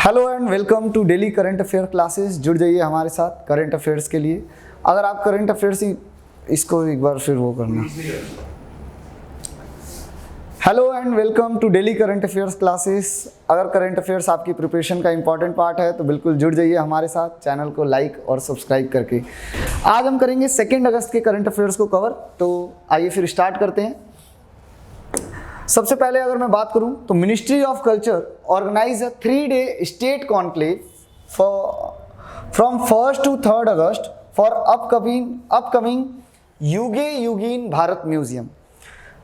Hello and welcome to daily current affair classes. जुड़ जाइए हमारे साथ करंट अफेयर्स के लिए। अगर आप करंट अफेयर्स ही इसको एक बार फिर वो करना। Hello and welcome to daily current affairs classes. अगर करंट अफेयर्स आपकी प्रिपरेशन का इंपॉर्टेंट पार्ट है तो बिल्कुल जुड़ जाइए हमारे साथ चैनल को लाइक और सब्सक्राइब करके। आज हम करेंगे 2 अगस्त के करंट अफेयर्स को कवर। तो आइए फिर स्टार्ट करते हैं। सबसे पहले अगर मैं बात करूं तो ministry of culture organise a 3-day state conclave from 1 to 3 August for upcoming Yuge Yugeen Bharat museum.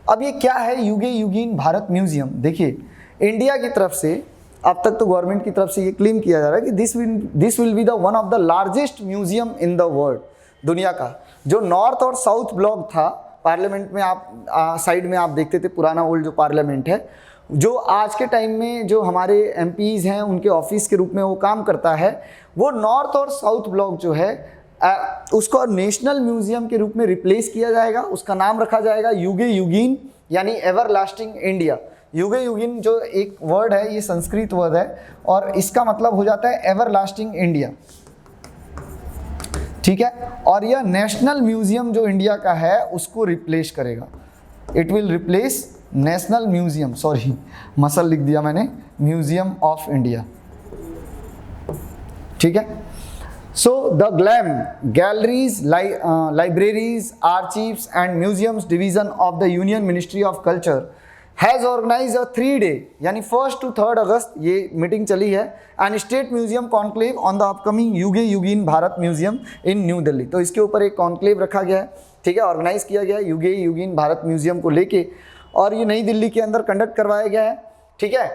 अब ये क्या है युगे युगीन भारत म्यूजियम? देखिए, इंडिया की तरफ से अब तक तो गवर्नमेंट की तरफ से ये क्लेम किया जा रहा है कि this will be the one of the largest museum in the world. दुनिया का जो नॉर्थ और साउथ ब्लॉक था पार्लियामेंट में, आप साइड में आप देखते थे पुराना ओल्ड जो पार्लियामेंट है, जो आज के टाइम में जो हमारे एमपीज हैं उनके ऑफिस के रूप में वो काम करता है, वो नॉर्थ और साउथ ब्लॉक जो है उसको नेशनल म्यूजियम के रूप में रिप्लेस किया जाएगा। उसका नाम रखा जाएगा युगे युगीन यानी एवरलास्टिंग इंडिया। युगे युगीन जो एक वर्ड है ये संस्कृत वर्ड है और इसका मतलब हो जाता है एवरलास्टिंग इंडिया, ठीक है। और यह नेशनल म्यूजियम जो इंडिया का है उसको रिप्लेस करेगा। It will replace national museum, sorry muscle लिख दिया मैंने, म्यूजियम ऑफ इंडिया, ठीक है। So the galleries, libraries, archives and museums division of the union ministry of culture has organise a 3-day यानी 1 to 3 अगस्त ये मीटिंग चली है and state museum conclave on the upcoming Yuge Yugeen Bharat museum in New Delhi. तो इसके ऊपर एक कॉन्क्लेव रखा गया है, ठीक है, ऑर्गेनाइज किया गया है युगे युगीन भारत म्यूजियम को लेके, और ये नई दिल्ली के अंदर कंडक्ट करवाया गया है, ठीक है।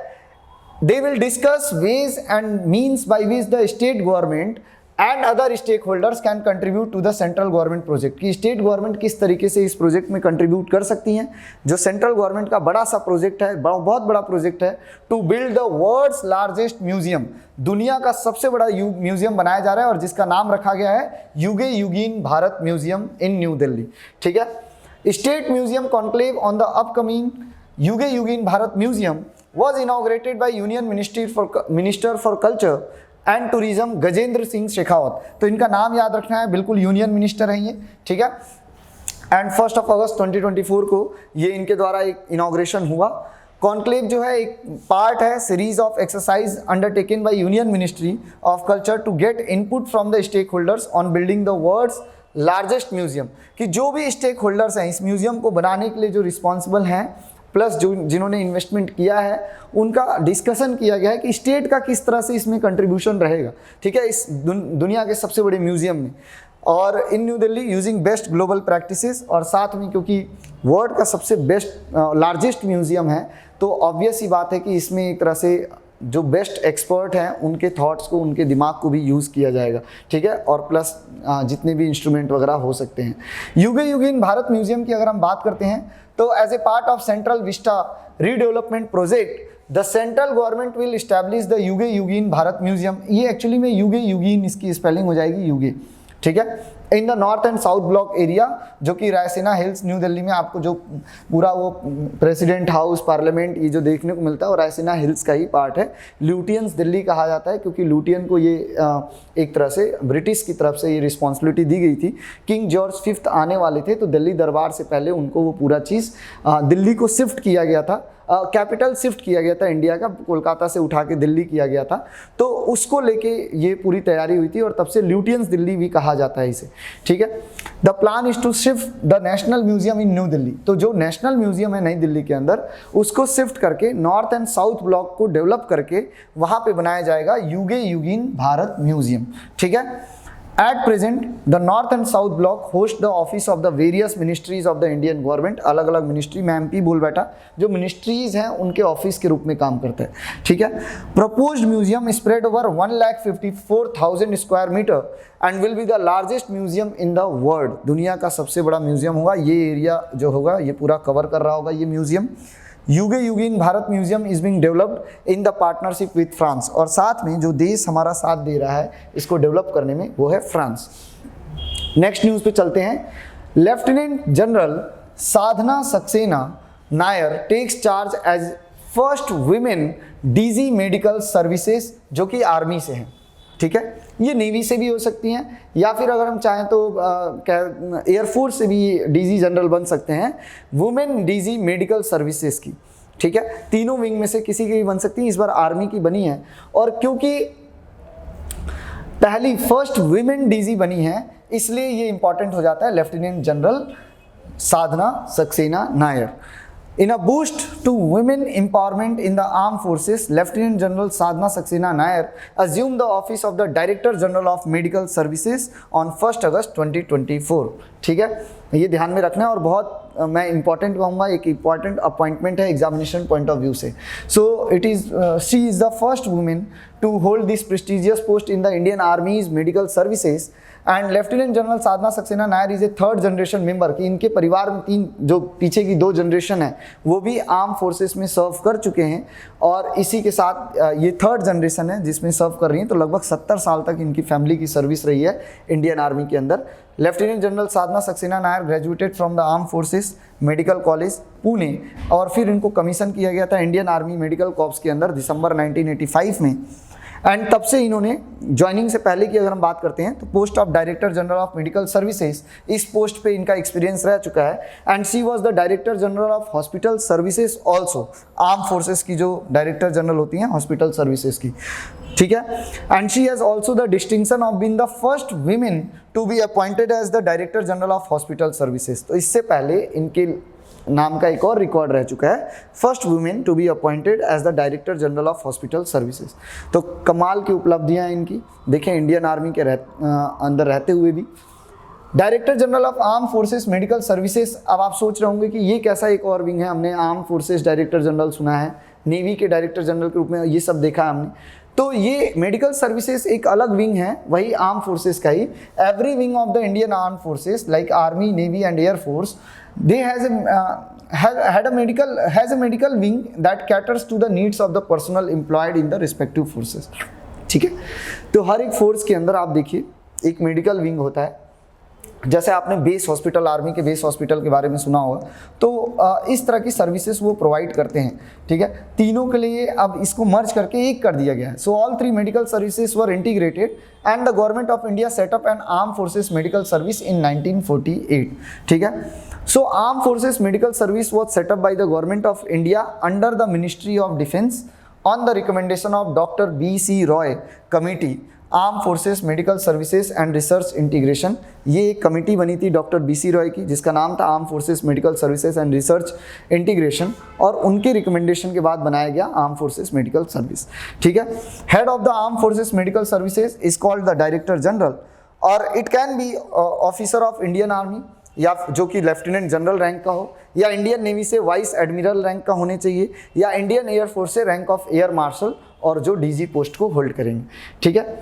They will discuss ways and means by which the state government and other stake holders can contribute to the central government project. कि स्टेट गवर्नमेंट किस तरीके से इस प्रोजेक्ट में कंट्रीब्यूट कर सकती हैं। जो सेंट्रल गवर्नमेंट का बड़ा सा प्रोजेक्ट है, बहुत बड़ा प्रोजेक्ट है, to build the world's largest museum, दुनिया का सबसे बड़ा म्यूजियम बनाया जा रहा है और जिसका नाम रखा गया है Yuge Yugeen Bharat museum in New Delhi, ठीक है। State museum conclave on the upcoming Yuge Yugeen Bharat museum was inaugurated by union minister for culture and tourism Gajendra Singh Shekhawat. तो इनका नाम याद रखना है, बिल्कुल यूनियन मिनिस्टर हैं ये, ठीक है। एंड 1 अगस्त 2024 को ये इनके द्वारा एक इनॉग्रेशन हुआ। कॉन्क्लेव जो है एक पार्ट है series of exercise undertaken by union ministry of culture to get input from the stake holders on building the world's largest museum. कि जो भी स्टेक होल्डर्स हैं इस म्यूजियम को बनाने के लिए जो रिस्पॉन्सिबल हैं, प्लस जो जिन्होंने इन्वेस्टमेंट किया है, उनका डिस्कशन किया गया है कि स्टेट का किस तरह से इसमें कंट्रीब्यूशन रहेगा, ठीक है, इस दुनिया के सबसे बड़े म्यूजियम में, और in New Delhi using best global practices. और साथ में क्योंकि वर्ल्ड का सबसे बेस्ट लार्जेस्ट म्यूजियम है तो ऑब्वियस ही बात है कि इसमें एक तरह से जो बेस्ट एक्सपर्ट हैं उनके थॉट्स को, उनके दिमाग को भी यूज़ किया जाएगा, ठीक है, और प्लस जितने भी इंस्ट्रूमेंट वगैरह हो सकते हैं। युगे युगीन भारत म्यूजियम की अगर हम बात करते हैं तो as a part of Central Vista redevelopment project the central government will establish the Yuge Yugeen Bharat museum. ये एक्चुअली में युगे युगीन, इसकी स्पेलिंग हो जाएगी युगे, ठीक है, in the north and south block area, जो कि रायसीना हिल्स न्यू दिल्ली में आपको जो पूरा वो प्रेसिडेंट हाउस, पार्लियामेंट, ये जो देखने को मिलता है वो रायसीना हिल्स का ही पार्ट है। ल्यूटियंस दिल्ली कहा जाता है क्योंकि ल्यूटियन को ये एक तरह से ब्रिटिश की तरफ से ये रिस्पॉन्सिबिलिटी दी गई थी। किंग जॉर्ज 5 आने वाले थे तो दिल्ली दरबार से पहले उनको वो पूरा चीज़ दिल्ली को शिफ्ट किया गया था, कैपिटल शिफ्ट किया गया था इंडिया का, कोलकाता से उठा के दिल्ली किया गया था, तो उसको लेके ये पूरी तैयारी हुई थी और तब से ल्यूटियंस दिल्ली भी कहा जाता है इसे, ठीक है। The plan is to shift the National Museum in New Delhi. तो जो नेशनल म्यूजियम है नई दिल्ली के अंदर उसको शिफ्ट करके नॉर्थ एंड साउथ ब्लॉक को डेवलप करके वहाँ पे बनाया जाएगा युगे युगीन भारत म्यूजियम, ठीक है। At present, the North and South block host the office of the various ministries of the Indian government। अलग अलग मिनिस्ट्री, मैं एमपी बोल बैठा, जो मिनिस्ट्रीज हैं उनके ऑफिस के रूप में काम करते हैं, ठीक है। Proposed museum spread over 1,54,000 square metre and will be the largest museum in the world. दुनिया का सबसे बड़ा म्यूजियम होगा ये, एरिया जो होगा ये पूरा कवर कर रहा होगा ये museum. Yuge Yugeen Bharat museum is being developed in the partnership with France. और साथ में जो देश हमारा साथ दे रहा है इसको डेवलप करने में वो है फ्रांस। नेक्स्ट न्यूज़ पे चलते हैं। Lieutenant general Sadhana Saxena Nair takes charge as first women DG medical services, जो कि आर्मी से हैं, ठीक है। ये नेवी से भी हो सकती हैं, या फिर अगर हम चाहें तो एयरफोर्स से भी डीजी जनरल बन सकते हैं, वुमेन डीजी मेडिकल सर्विसेज की, ठीक है। तीनों विंग में से किसी की भी बन सकती है, इस बार आर्मी की बनी है। और क्योंकि पहली फर्स्ट वुमेन डीजी बनी है, इसलिए ये इंपॉर्टेंट हो जाता है lieutenant general Sadhana Saxena Nair. In a boost to women empowerment in the armed forces, Lieutenant General Sadhana Saxena Nair assumed the office of the Director General of Medical Services on 1st August 2024। ठीक है, ये ध्यान में रखना है और बहुत मैं इंपॉर्टेंट कहूँगा, एक इंपॉर्टेंट अपॉइंटमेंट है एग्जामिनेशन पॉइंट ऑफ व्यू से। So it is she is the first women to hold this prestigious post in the Indian army's medical services and lieutenant general Sadhana Saxena Nair is a third generation member, कि इनके परिवार में तीन, जो पीछे की 2 generation है वो भी आर्म फोर्सेस में सर्व कर चुके हैं, और इसी के साथ ये थर्ड जनरेशन है जिसमें सर्व कर रही हैं। तो लगभग 70 साल तक इनकी फैमिली की सर्विस रही है इंडियन आर्मी के अंदर। Lieutenant general Sadhana Saxena Nair graduated from the arm forces medical college Pune, और फिर इनको कमीशन किया गया था इंडियन आर्मी मेडिकल कॉर्प्स के अंदर दिसंबर 1985 में। एंड तब से इन्होंने ज्वाइनिंग से पहले की अगर हम बात करते हैं तो post of director general of medical services, इस पोस्ट पे इनका एक्सपीरियंस रह चुका है। And she was the director general of hospital services also, arm forces की जो डायरेक्टर जनरल होती हैं हॉस्पिटल सर्विसेज की, ठीक है। And she has also the distinction of being the first women to be appointed as the director general of hospital services. तो इससे पहले इनके नाम का एक और रिकॉर्ड रह चुका है, first women to be appointed as the director general of hospital services. तो कमाल की उपलब्धियां हैं इनकी, देखें इंडियन आर्मी के अंदर रहते हुए भी। Director general of arm forces medical services, अब आप सोच रहे होंगे कि ये कैसा एक और विंग है, हमने आर्म फोर्सेस डायरेक्टर जनरल सुना है, नेवी के डायरेक्टर जनरल के रूप में ये सब देखा है हमने, तो ये मेडिकल सर्विसेज एक अलग विंग है, वही आर्म फोर्सेस का ही। Every wing of the Indian arm forces like army, navy and air force, they has a medical wing that caters to the needs of the personnel employed in the respective forces। ठीक है, तो हर एक force के अंदर आप देखिए एक medical wing होता है। जैसे आपने बेस हॉस्पिटल, आर्मी के बेस हॉस्पिटल के बारे में सुना होगा, तो इस तरह की सर्विसेज वो प्रोवाइड करते हैं, ठीक है। तीनों के लिए अब इसको मर्ज करके एक कर दिया गया है। So all 3 medical services were integrated and the government of India setup N arm forces medical service in 1948, ठीक है। सो arm forces medical service was setup by the government of India under the ministry of defence on the recommendation of doctor B.C. Roy committee arm forces medical services and research integration. ये एक committee बनी थी doctor B.C. Roy की, जिसका नाम था arm forces medical services and research integration, और उनके रिकमेंडेशन के बाद बनाया गया आर्म फोर्सेस मेडिकल सर्विस, ठीक है। Head of the arm forces medical services is called the director general, और it can be officer of Indian army, या जो कि लेफ्टिनेंट जनरल रैंक का हो, या इंडियन नेवी से वाइस एडमिरल रैंक का होने चाहिए, या इंडियन एयरफोर्स से रैंक ऑफ एयर मार्शल, और जो डीजी पोस्ट को होल्ड करेंगे, ठीक है।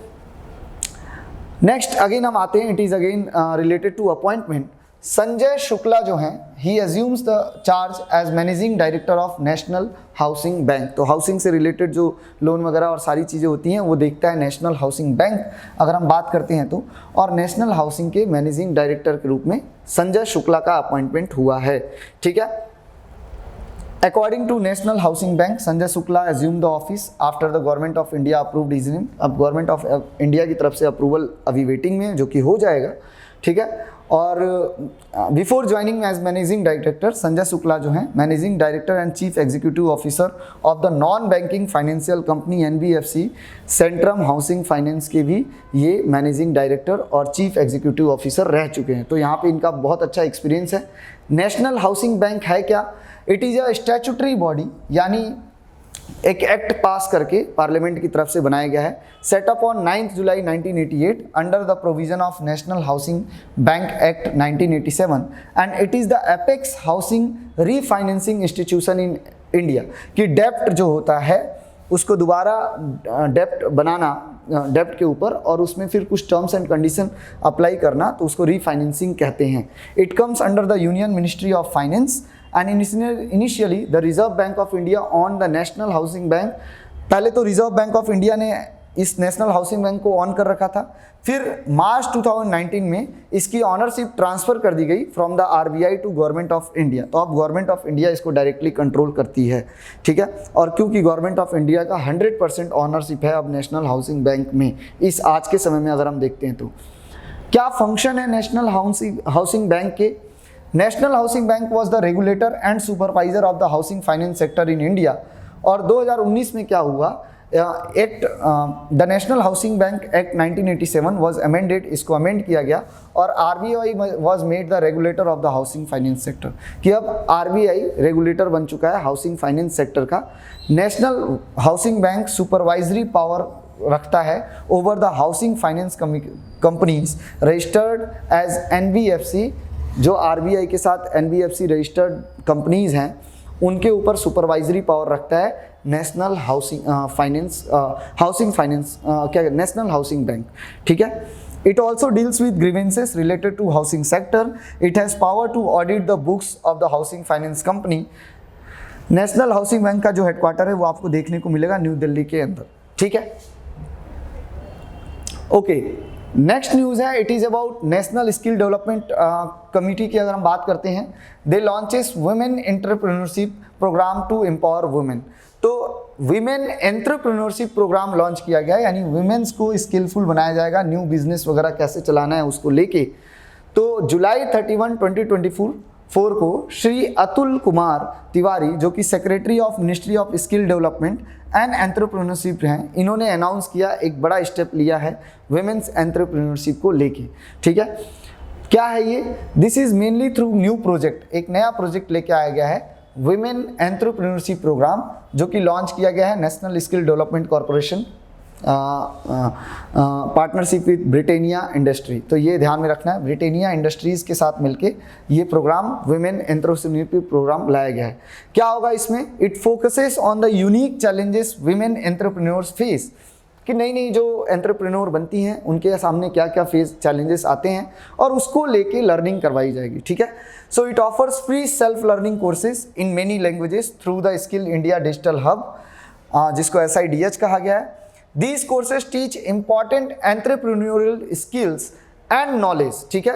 नेक्स्ट अगेन हम आते हैं, it is again related to appointment. Sanjay Shukla जो हैं, he assumes the charge as managing director of national housing bank. तो हाउसिंग से रिलेटेड जो लोन वगैरह और सारी चीज़ें होती हैं वो देखता है नेशनल हाउसिंग बैंक, अगर हम बात करते हैं तो। और नेशनल हाउसिंग के मैनेजिंग डायरेक्टर के रूप में संजय शुक्ला का अपॉइंटमेंट हुआ है, ठीक है। According to National Housing Bank, Sanjay Shukla assumed the office after the Government of India approved his name। अब Government of India की तरफ से अप्रूवल अभी वेटिंग में है, जो कि हो जाएगा, ठीक है। और before joining as managing director, Sanjay Shukla जो हैं managing director and chief executive officer of the non banking financial company NBFC Centrum housing finance के भी ये मैनेजिंग डायरेक्टर और चीफ एग्जीक्यूटिव ऑफिसर रह चुके हैं। तो यहाँ पे इनका बहुत अच्छा एक्सपीरियंस है। नेशनल हाउसिंग बैंक है क्या? It is a statutory body, यानी एक एक्ट पास करके पार्लियामेंट की तरफ से बनाया गया है। Setup on 9 July 1988 under the provision of national housing bank act 1987 and it is the apex housing refinancing institution in India. कि डेप्ट जो होता है उसको दोबारा डेप्ट बनाना, डेप्ट के ऊपर, और उसमें फिर कुछ टर्म्स एंड कंडीशन अप्लाई करना, तो उसको रीफाइनेंसिंग कहते हैं। It comes under the union ministry of finance and initially the reserve bank of India on the national housing bank. पहले तो रिजर्व बैंक ऑफ इंडिया ने इस नेशनल हाउसिंग बैंक को ऑन कर रखा था। फिर मार्च 2019 में इसकी ऑनरशिप ट्रांसफ़र कर दी गई from the RBI to government of India. तो अब गवर्नमेंट ऑफ इंडिया इसको डायरेक्टली कंट्रोल करती है, ठीक है। और क्योंकि गवर्नमेंट ऑफ इंडिया का 100% ऑनरशिप है अब नेशनल हाउसिंग बैंक में, इस आज के समय में अगर हम देखते हैं तो क्या फंक्शन है नेशनल हाउसिंग बैंक के। National housing bank was the regulator and supervisor of the housing finance sector in India. और 2019 में क्या हुआ, act the national housing bank act 1987 was amended, इसको अमेंड किया गया और RBI was made the regulator of the housing finance sector, कि अब आरबीआई रेगुलेटर बन चुका है हाउसिंग फाइनेंस सेक्टर का। National housing bank supervisory power रखता है over the housing finance companies registered as NBFC. जो आरबीआई के साथ एनबीएफसी रजिस्टर्ड कंपनीज हैं उनके ऊपर सुपरवाइजरी पावर रखता है नेशनल हाउसिंग फाइनेंस क्या नेशनल हाउसिंग बैंक, ठीक है। It also deals with grievances related to housing sector. It has power to audit the books of the housing finance company. National housing Bank का जो headquarter है वो आपको देखने को मिलेगा न्यू दिल्ली के अंदर, ठीक है। ओके, नेक्स्ट न्यूज़ है, it is about national skill development committee की अगर हम बात करते हैं। They launches women entrepreneurship programme to empower women. तो वीमेन एंटरप्रेन्योरशिप प्रोग्राम लॉन्च किया गया है, यानी वुमेन्स को स्किलफुल बनाया जाएगा, न्यू बिजनेस वगैरह कैसे चलाना है उसको लेके। तो जुलाई 31, 2024 को श्री अतुल कुमार तिवारी, जो कि secretary of ministry of skill development and entrepreneurship हैं, इन्होंने अनाउंस किया, एक बड़ा स्टेप लिया है वुमेन्स एंटरप्रेन्योरशिप को लेके, ठीक है। क्या है ये, this is mainly through new project, एक नया प्रोजेक्ट लेके आया गया है वुमेन एंटरप्रेन्योरशिप प्रोग्राम, जो कि लॉन्च किया गया है national skill development corporation partnership with Britannia industry. तो ये ध्यान में रखना है, ब्रिटेनिया इंडस्ट्रीज़ के साथ मिलके ये प्रोग्राम वुमेन एंटरप्रेन्योरशिप प्रोग्राम लाया गया है। क्या होगा इसमें, it focuses on the unique challenges women entrepreneurs face, कि नई नई जो एंटरप्रेन्योर बनती हैं उनके सामने क्या क्या फेस चैलेंजेस आते हैं और उसको लेके लर्निंग करवाई जाएगी, ठीक है। So it offers free self learning courses in many languages through the skill India digital hub, जिसको SIDH कहा गया है। These courses teach important entrepreneurial skills and knowledge, ठीक है।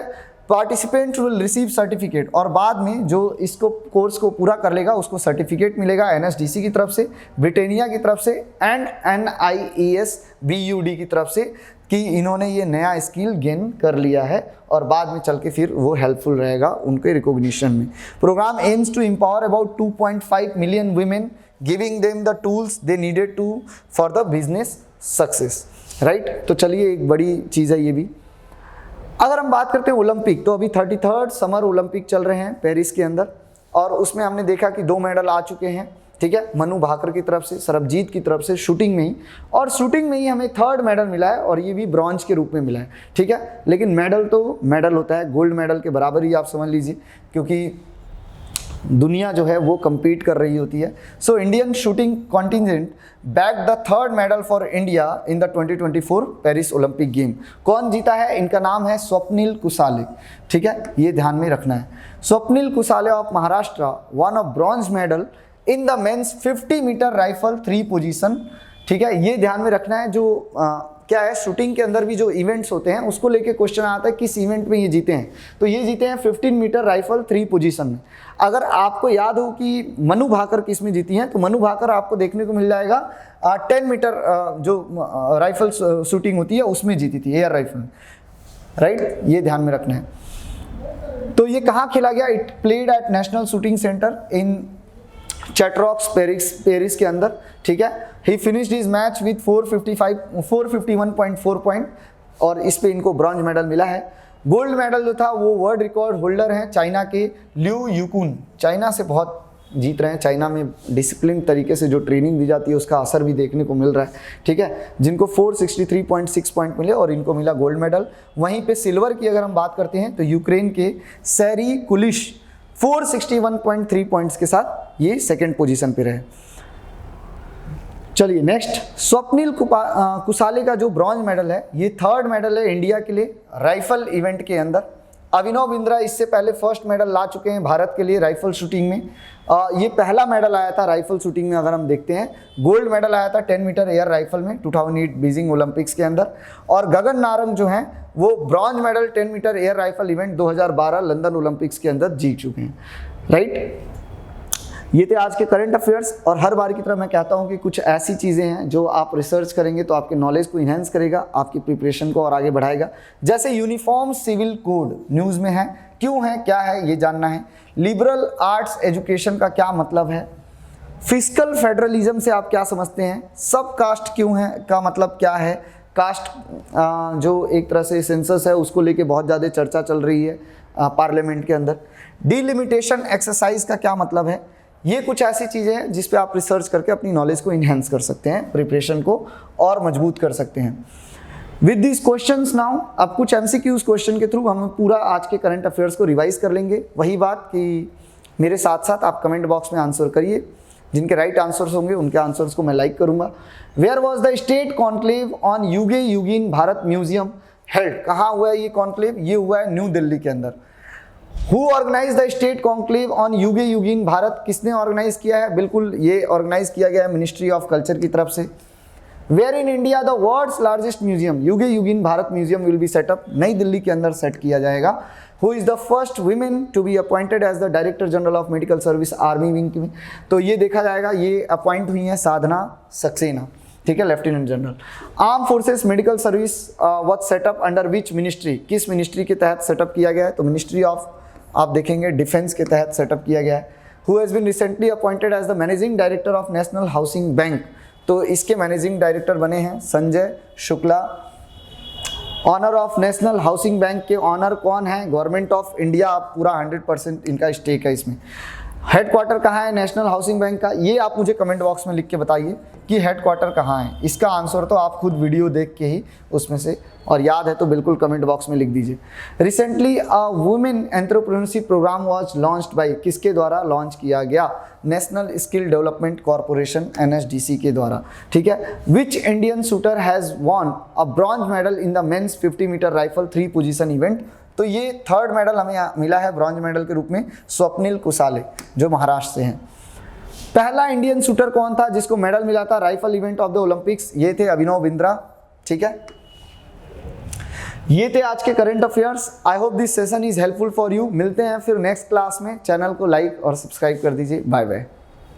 Participants will receive certificate, और बाद में जो इसको कोर्स को पूरा कर लेगा उसको सर्टिफिकेट मिलेगा NSDC की तरफ से, ब्रिटेनिया की तरफ से एंड NIES BUD की तरफ से, कि इन्होंने ये नया स्किल गेन कर लिया है और बाद में चल के फिर वो हेल्पफुल रहेगा उनके रिकॉग्निशन में। Programme aims to empower about 2.5 million women, giving them the tools they needed to for the business success, right. तो चलिए, एक बड़ी चीज़ है ये भी। अगर हम बात करते हैं ओलंपिक, तो अभी 33rd समर ओलंपिक चल रहे हैं पेरिस के अंदर, और उसमें हमने देखा कि 2 मेडल आ चुके हैं, ठीक है। मनु भाकर की तरफ से, सरबजीत की तरफ से शूटिंग में ही, और शूटिंग में ही हमें 3rd मेडल मिला है और ये भी ब्रॉन्ज के रूप में मिला है, ठीक है। लेकिन मेडल तो मेडल होता है, गोल्ड मेडल के बराबर ही आप समझ लीजिए, क्योंकि दुनिया जो है वो compete कर रही होती है। So Indian shooting contingent back the 3rd medal for India in the 2024 Paris Olympic game. कौन जीता है, इनका नाम है स्वप्निल कुसाले, ठीक है, ये ध्यान में रखना है। Swapnil Kusale of Maharashtra won of bronze medal in the men's 50 metre rifle 3 position, ठीक है। ये ध्यान में रखना है, जो क्या है, शूटिंग के अंदर भी जो इवेंट्स होते हैं उसको लेके क्वेश्चन आता है किस इवेंट में ये जीते हैं, तो ये जीते हैं 15 मीटर राइफल 3 पोजीशन में। अगर आपको याद हो कि मनु भाकर किस में जीती हैं, तो मनु भाकर आपको देखने को मिल जाएगा 10 मीटर जो राइफल शूटिंग होती है उसमें जीती थी, एयर राइफल, राइट, ये ध्यान में रखना है। तो ये कहाँ खेला गया, it played at national shooting centre in Chateauroux Paris के अंदर, ठीक है। He finished his match with 451.4 point, और इस पे इनको ब्रॉन्ज मेडल मिला है। गोल्ड मेडल जो था वो वर्ल्ड रिकॉर्ड होल्डर हैं चाइना के ल्यू यूकुन, चाइना से बहुत जीत रहे हैं। चाइना में डिसिप्लिन तरीके से जो ट्रेनिंग दी जाती है उसका असर भी देखने को मिल रहा है, ठीक है, जिनको 463.6 पॉइंट मिले और इनको मिला गोल्ड मेडल। वहीं पे सिल्वर की अगर हम बात करते हैं तो यूक्रेन के सैरी कुलिश 461.3 पॉइंट्स के साथ ये सेकेंड पोजीशन पे रहे। चलिए नेक्स्ट, स्वप्निल कुसाले का जो ब्रॉन्ज मेडल है ये 3rd मेडल है इंडिया के लिए राइफल इवेंट के अंदर। अभिनव बिंद्रा इससे पहले 1st मेडल ला चुके हैं भारत के लिए राइफल शूटिंग में, ये पहला मेडल आया था राइफल शूटिंग में, अगर हम देखते हैं गोल्ड मेडल आया था 10 मीटर एयर राइफल में 2008 बीजिंग ओलंपिक्स के अंदर। और गगन नारंग जो हैं वो bronze medal 10 metre air rifle event 2012 London Olympics के अंदर जीत चुके हैं। राइट, ये थे आज के करंट अफेयर्स। और हर बार की तरह मैं कहता हूँ कि कुछ ऐसी चीज़ें हैं जो आप रिसर्च करेंगे तो आपके नॉलेज को इन्हेंस करेगा, आपकी प्रिपरेशन को और आगे बढ़ाएगा। जैसे यूनिफॉर्म सिविल कोड न्यूज़ में है, क्यों है, क्या है, ये जानना है। लिबरल आर्ट्स एजुकेशन का क्या मतलब है, फिस्कल फेडरलिज्म से आप क्या समझते हैं, सब कास्ट क्यों है का मतलब क्या है, कास्ट जो एक तरह से सेंसस है उसको लेके बहुत ज़्यादा चर्चा चल रही है पार्लियामेंट के अंदर। डिलिमिटेशन एक्सरसाइज का क्या मतलब है। ये कुछ ऐसी चीज़ें हैं जिस पे आप रिसर्च करके अपनी नॉलेज को इन्हेंस कर सकते हैं, प्रिपरेशन को और मजबूत कर सकते हैं। विद दिस क्वेश्चंस नाउ, अब कुछ एमसीक्यूज क्वेश्चन के थ्रू हम पूरा आज के करंट अफेयर्स को रिवाइज कर लेंगे। वही बात कि मेरे साथ साथ आप कमेंट बॉक्स में आंसर करिए, जिनके राइट आंसर्स होंगे उनके आंसर्स को मैं लाइक करूंगा। Where was the state conclave on Yuge Yugeen Bharat museum held, कहाँ हुआ है ये कॉन्क्लेव, ये हुआ है न्यू दिल्ली के अंदर। Who organise the state conclave on Yuge Yugeen Bharat, किसने ऑर्गेनाइज किया है, बिल्कुल ये ऑर्गेनाइज किया गया है मिनिस्ट्री ऑफ कल्चर की तरफ से। Where in India the world's largest museum Yuge Yugeen Bharat museum will be set up, New Delhi के अंदर सेट किया जाएगा। Who is the first women to be appointed as the director general of medical service army wing में, तो ये देखा जाएगा, ये अपॉइंट हुई हैं साधना सक्सेना, ठीक है, lieutenant general. Arm forces medical service what setup under which ministry, किस मिनिस्ट्री के तहत सेटअप किया गया है, तो मिनिस्ट्री ऑफ, आप देखेंगे डिफेंस के तहत सेटअप किया गया है। Who has been recently appointed as the managing director of national housing bank, तो इसके मैनेजिंग डायरेक्टर बने हैं Sanjay Shukla. Owner of national housing Bank के ऑनर कौन है, गवर्नमेंट ऑफ इंडिया, आप पूरा 100% इनका स्टेक है इसमें। हेडक्वार्टर कहाँ है नेशनल हाउसिंग बैंक का, ये आप मुझे कमेंट बॉक्स में लिख के बताइए कि हेडक्वार्टर कहाँ है। इसका आंसर तो आप खुद वीडियो देख के ही उसमें से, और याद है तो बिल्कुल कमेंट बॉक्स में लिख दीजिए। Recently a women entrepreneurship programme was launched by, किसके द्वारा लॉन्च किया गया, national skill development corporation NSDC के द्वारा, ठीक है। Which Indian shooter has won a bronze medal in the men's 50 metre rifle 3 position event, तो ये थर्ड मेडल हमें मिला है ब्रॉन्ज मेडल के रूप में, स्वप्निल कुसाले जो महाराष्ट्र से हैं। पहला इंडियन शूटर कौन था जिसको मेडल मिला था rifle event of the Olympics, ये थे अभिनव बिंद्रा, ठीक है। ये थे आज के current affairs. I hope this session is helpful for you. मिलते हैं फिर नेक्स्ट क्लास में, चैनल को लाइक और सब्सक्राइब कर दीजिए। Bye bye.